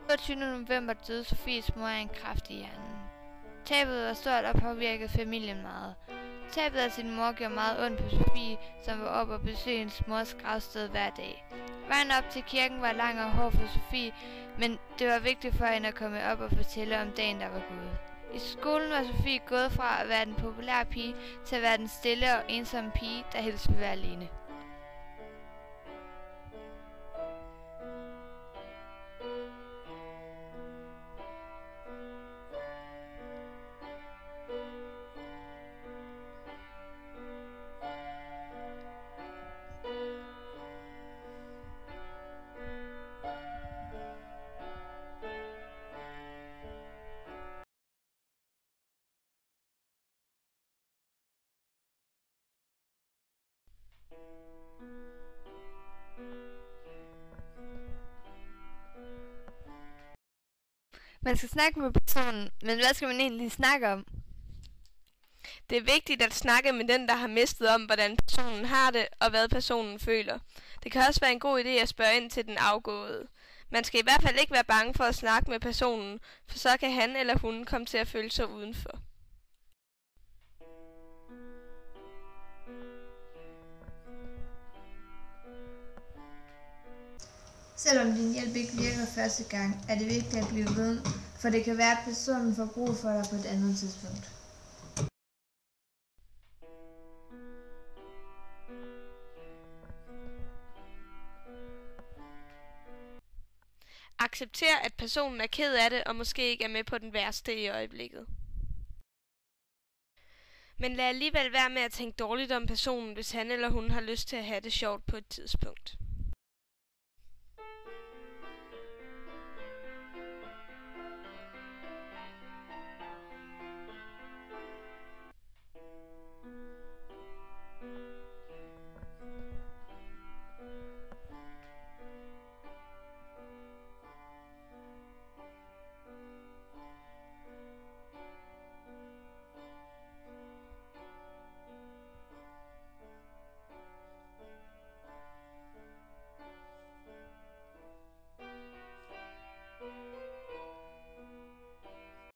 22. november døde Sofies mor af en kræft i hjernen. Tabet var stort og påvirkede familien meget. Tabet af sin mor gjorde meget ondt på Sofie, som var oppe og besøgte hendes mors gravsted hver dag. Vejen op til kirken var lang og hård for Sofie, men det var vigtigt for hende at komme op og fortælle om dagen, der var gået. I skolen var Sofie gået fra at være den populære pige til at være den stille og ensomme pige, der helst ville være alene. Man skal snakke med personen, men hvad skal man egentlig snakke om? Det er vigtigt at snakke med den, der har mistet, om hvordan personen har det, og hvad personen føler. Det kan også være en god idé at spørge ind til den afgåede. Man skal i hvert fald ikke være bange for at snakke med personen, for så kan han eller hun komme til at føle sig udenfor. Selvom din hjælp ikke virker første gang, er det vigtigt at blive ved, for det kan være, at personen får brug for dig på et andet tidspunkt. Accepter, at personen er ked af det og måske ikke er med på den værste i øjeblikket. Men lad alligevel være med at tænke dårligt om personen, hvis han eller hun har lyst til at have det sjovt på et tidspunkt.